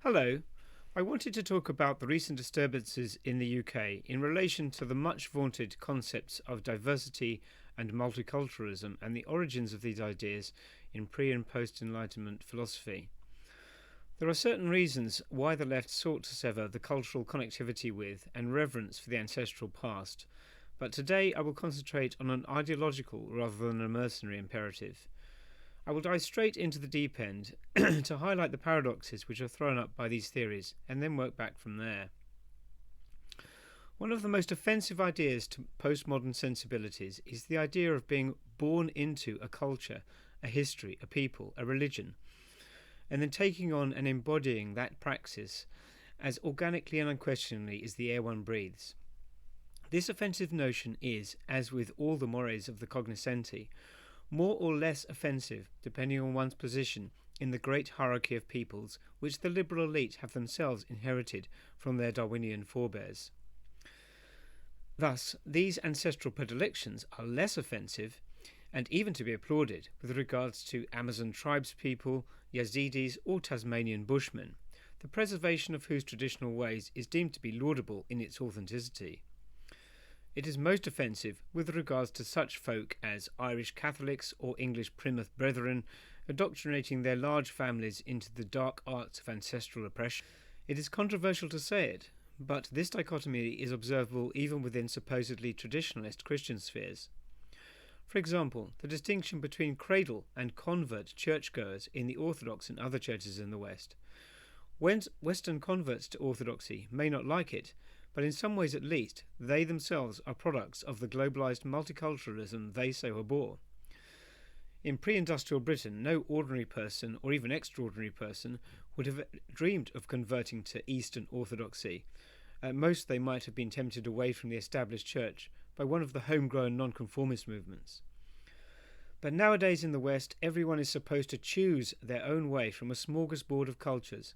Hello. I wanted to talk about the recent disturbances in the UK in relation to the much vaunted concepts of diversity and multiculturalism and the origins of these ideas in pre and post Enlightenment philosophy. There are certain reasons why the left sought to sever the cultural connectivity with and reverence for the ancestral past, but today I will concentrate on an ideological rather than a mercenary imperative. I will dive straight into the deep end to highlight the paradoxes which are thrown up by these theories and then work back from there. One of the most offensive ideas to postmodern sensibilities is the idea of being born into a culture, a history, a people, a religion, and then taking on and embodying that praxis as organically and unquestioningly as the air one breathes. This offensive notion is, as with all the mores of the cognoscenti, more or less offensive depending on one's position in the great hierarchy of peoples which the liberal elite have themselves inherited from their Darwinian forebears. Thus, these ancestral predilections are less offensive and even to be applauded with regards to Amazon tribespeople, Yazidis or Tasmanian Bushmen, the preservation of whose traditional ways is deemed to be laudable in its authenticity. It is most offensive with regards to such folk as Irish Catholics or English Plymouth Brethren indoctrinating their large families into the dark arts of ancestral oppression. It is controversial to say it, but this dichotomy is observable even within supposedly traditionalist Christian spheres. For example, the distinction between cradle and convert churchgoers in the Orthodox and other churches in the West. Western converts to Orthodoxy may not like it, but in some ways at least, they themselves are products of the globalized multiculturalism they so abhor. In pre-industrial Britain, no ordinary person, or even extraordinary person, would have dreamed of converting to Eastern Orthodoxy. At most, they might have been tempted away from the established church by one of the homegrown nonconformist movements. But nowadays in the West, everyone is supposed to choose their own way from a smorgasbord of cultures.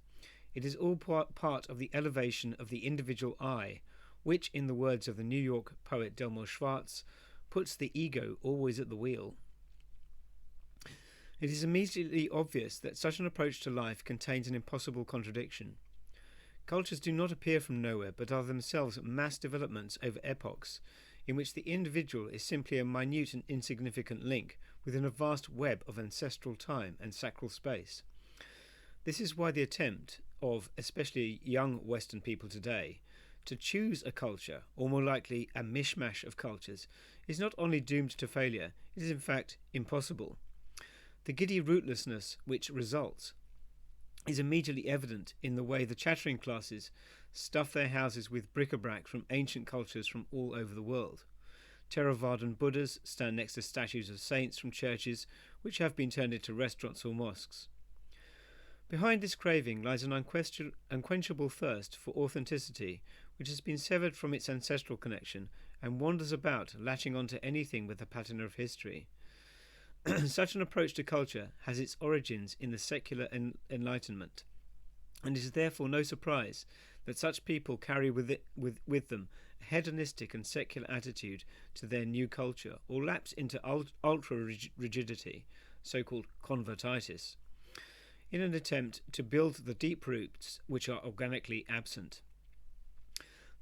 It is all part of the elevation of the individual I, which, in the words of the New York poet Delmore Schwartz, puts the ego always at the wheel. It is immediately obvious that such an approach to life contains an impossible contradiction. Cultures do not appear from nowhere, but are themselves mass developments over epochs, in which the individual is simply a minute and insignificant link within a vast web of ancestral time and sacral space. This is why the attempt of, especially young Western people today, to choose a culture, or more likely a mishmash of cultures, is not only doomed to failure, it is in fact impossible. The giddy rootlessness which results is immediately evident in the way the chattering classes stuff their houses with bric-a-brac from ancient cultures from all over the world. Theravadan Buddhas stand next to statues of saints from churches which have been turned into restaurants or mosques. Behind this craving lies an unquenchable thirst for authenticity, which has been severed from its ancestral connection and wanders about, latching onto anything with a patina of history. Such an approach to culture has its origins in the secular Enlightenment, and it is therefore no surprise that such people carry with them a hedonistic and secular attitude to their new culture, or lapse into ultra-rigidity, so-called convertitis, in an attempt to build the deep roots which are organically absent.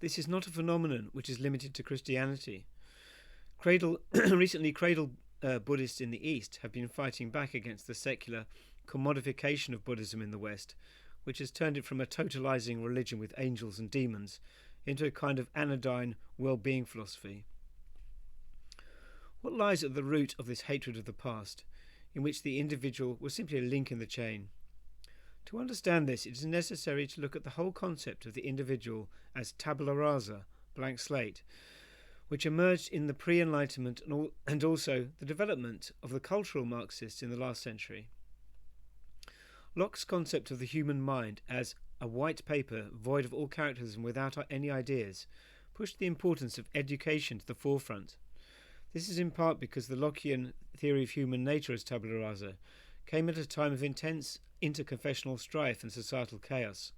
This is not a phenomenon which is limited to Christianity. Recently, cradle Buddhists in the East have been fighting back against the secular commodification of Buddhism in the West, which has turned it from a totalizing religion with angels and demons into a kind of anodyne well-being philosophy. What lies at the root of this hatred of the past, in which the individual was simply a link in the chain? To understand this, it is necessary to look at the whole concept of the individual as tabula rasa, blank slate, which emerged in the pre-Enlightenment and also the development of the cultural Marxists in the last century. Locke's concept of the human mind as a white paper void of all characters and without any ideas pushed the importance of education to the forefront. This is in part because the Lockean theory of human nature as tabula rasa came at a time of intense interconfessional strife and societal chaos.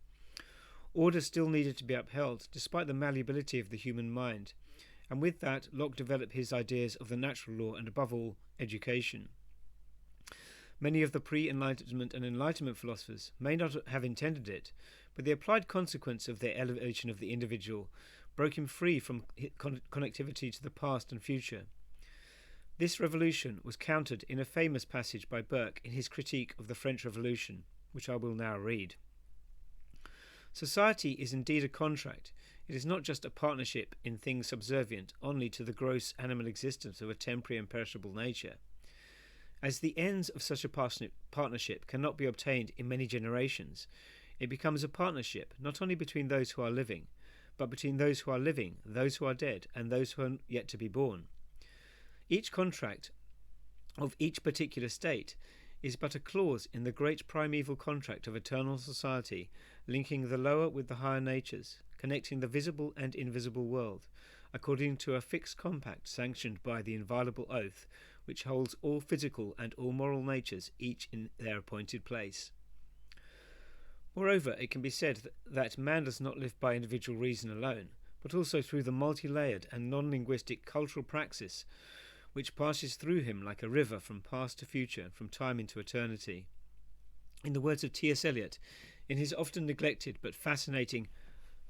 Order still needed to be upheld despite the malleability of the human mind, and with that Locke developed his ideas of the natural law and above all education. Many of the pre-Enlightenment and Enlightenment philosophers may not have intended it, but the applied consequence of their elevation of the individual broke him free from connectivity to the past and future. This revolution was countered in a famous passage by Burke in his critique of the French Revolution, which I will now read. Society is indeed a contract. It is not just a partnership in things subservient only to the gross animal existence of a temporary and perishable nature. As the ends of such a partnership cannot be obtained in many generations, it becomes a partnership not only between those who are living, but between those who are living, those who are dead, and those who are yet to be born. Each contract of each particular state is but a clause in the great primeval contract of eternal society, linking the lower with the higher natures, connecting the visible and invisible world, according to a fixed compact sanctioned by the inviolable oath, which holds all physical and all moral natures each in their appointed place. Moreover, it can be said that man does not live by individual reason alone, but also through the multi-layered and non-linguistic cultural praxis which passes through him like a river from past to future, from time into eternity. In the words of T.S. Eliot, in his often neglected but fascinating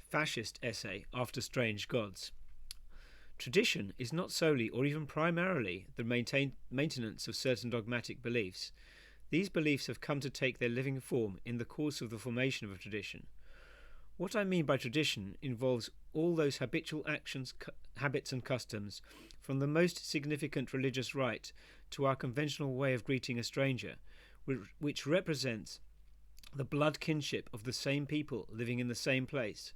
fascist essay, After Strange Gods, tradition is not solely or even primarily the maintenance of certain dogmatic beliefs. These beliefs have come to take their living form in the course of the formation of a tradition. What I mean by tradition involves all those habitual actions, habits and customs, from the most significant religious rite to our conventional way of greeting a stranger, which represents the blood kinship of the same people living in the same place.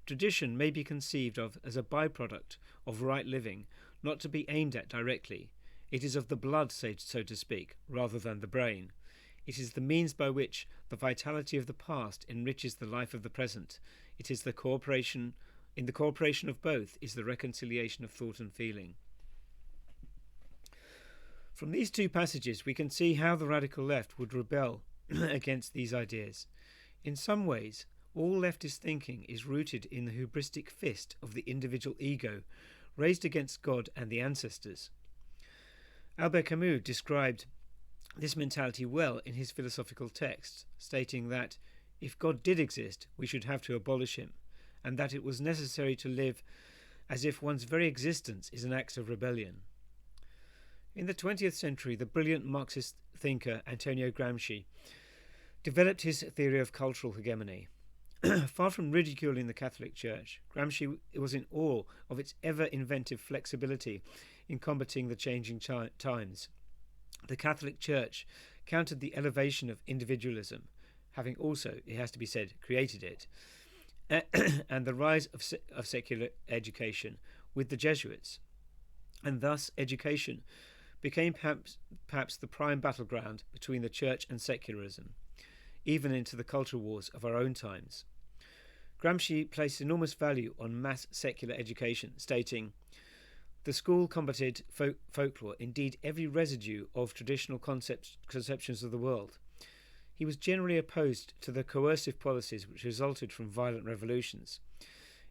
Tradition may be conceived of as a byproduct of right living, not to be aimed at directly. It is of the blood, so to speak, rather than the brain. It is the means by which the vitality of the past enriches the life of the present. It is the cooperation. In the cooperation of both is the reconciliation of thought and feeling. From these two passages we can see how the radical left would rebel against these ideas. In some ways, all leftist thinking is rooted in the hubristic fist of the individual ego, raised against God and the ancestors. Albert Camus described this mentality well in his philosophical texts, stating that if God did exist, we should have to abolish him, and that it was necessary to live as if one's very existence is an act of rebellion. In the 20th century, the brilliant Marxist thinker Antonio Gramsci developed his theory of cultural hegemony. Far from ridiculing the Catholic Church, Gramsci was in awe of its ever-inventive flexibility in combating the changing times. The Catholic Church countered the elevation of individualism, having also, it has to be said, created it, and the rise of secular education with the Jesuits. And thus education became perhaps the prime battleground between the Church and secularism, even into the culture wars of our own times. Gramsci placed enormous value on mass secular education, stating, "The school combated folklore, indeed every residue of traditional conceptions of the world. He was generally opposed to the coercive policies which resulted from violent revolutions.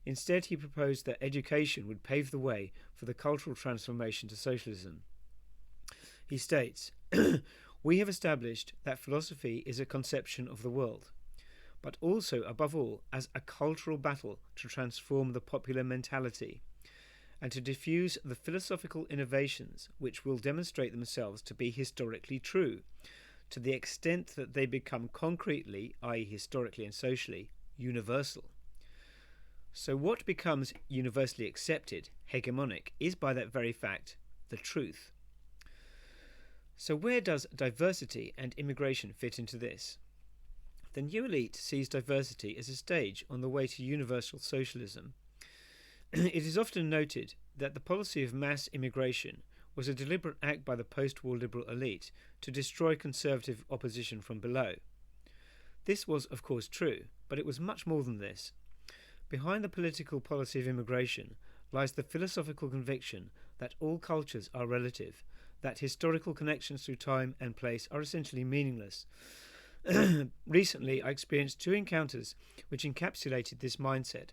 Instead, he proposed that education would pave the way for the cultural transformation to socialism. He states, "We have established that philosophy is a conception of the world, but also, above all, as a cultural battle to transform the popular mentality and to diffuse the philosophical innovations which will demonstrate themselves to be historically true, to the extent that they become concretely, i.e. historically and socially, universal." So what becomes universally accepted, hegemonic, is by that very fact the truth. So where does diversity and immigration fit into this? The new elite sees diversity as a stage on the way to universal socialism. It is often noted that the policy of mass immigration was a deliberate act by the post-war liberal elite to destroy conservative opposition from below. This was, of course, true, but it was much more than this. Behind the political policy of immigration lies the philosophical conviction that all cultures are relative, that historical connections through time and place are essentially meaningless. Recently, I experienced two encounters which encapsulated this mindset.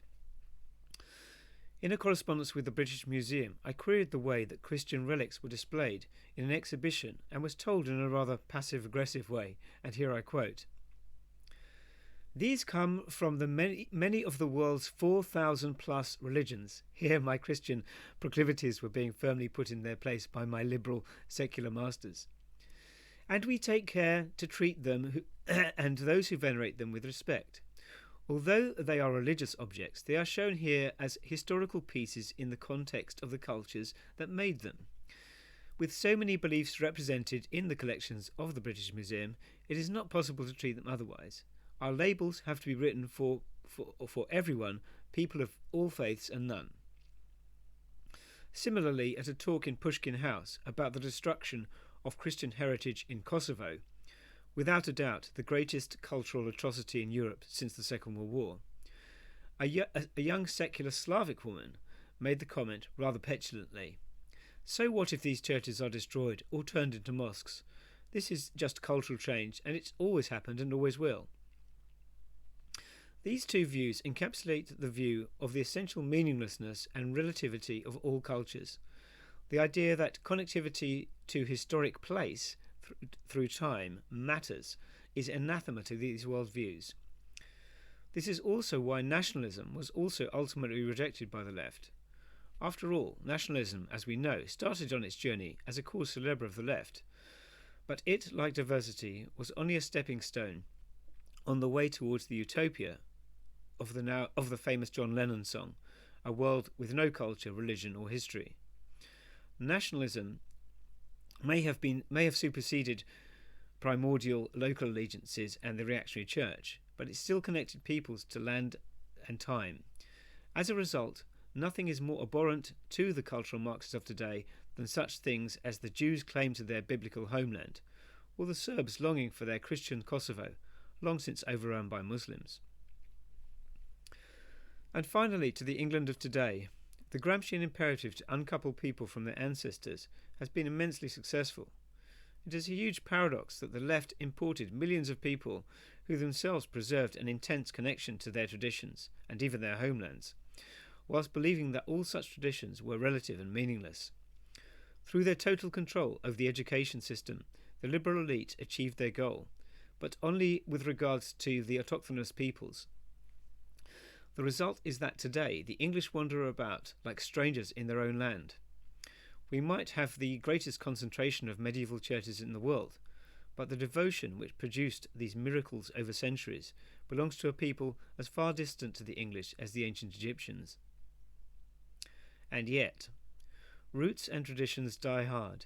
In a correspondence with the British Museum, I queried the way that Christian relics were displayed in an exhibition and was told in a rather passive-aggressive way, and here I quote, "These come from the many of the world's 4,000 plus religions." Here my Christian proclivities were being firmly put in their place by my liberal secular masters. "And we take care to treat them and those who venerate them with respect. Although they are religious objects, they are shown here as historical pieces in the context of the cultures that made them. With so many beliefs represented in the collections of the British Museum, it is not possible to treat them otherwise. Our labels have to be written for everyone, people of all faiths and none." Similarly, at a talk in Pushkin House about the destruction of Christian heritage in Kosovo, without a doubt the greatest cultural atrocity in Europe since the Second World War, a young secular Slavic woman made the comment rather petulantly, "So what if these churches are destroyed or turned into mosques? This is just cultural change, and it's always happened and always will." These two views encapsulate the view of the essential meaninglessness and relativity of all cultures. The idea that connectivity to historic place through time matters is anathema to these worldviews. This is also why nationalism was also ultimately rejected by the left. After all, nationalism, as we know, started on its journey as a cause célèbre of the left, but it, like diversity, was only a stepping stone on the way towards the utopia of the famous John Lennon song, "A world with no culture, religion or history." Nationalism may have superseded primordial local allegiances and the reactionary church, but it still connected peoples to land and time. As a result, nothing is more abhorrent to the cultural Marxists of today than such things as the Jews' claim to their biblical homeland, or the Serbs longing for their Christian Kosovo, long since overrun by Muslims. And finally, to the England of today, the Gramscian imperative to uncouple people from their ancestors has been immensely successful. It is a huge paradox that the left imported millions of people who themselves preserved an intense connection to their traditions and even their homelands, whilst believing that all such traditions were relative and meaningless. Through their total control over the education system, the liberal elite achieved their goal, but only with regards to the autochthonous peoples. The result is that today the English wander about like strangers in their own land. We might have the greatest concentration of medieval churches in the world, but the devotion which produced these miracles over centuries belongs to a people as far distant to the English as the ancient Egyptians. And yet, roots and traditions die hard.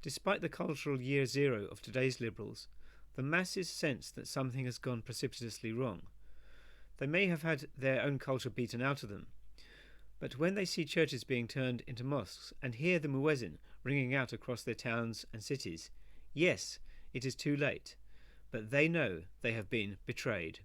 Despite the cultural year zero of today's liberals, the masses sense that something has gone precipitously wrong. They may have had their own culture beaten out of them, but when they see churches being turned into mosques and hear the muezzin ringing out across their towns and cities, yes, it is too late, but they know they have been betrayed.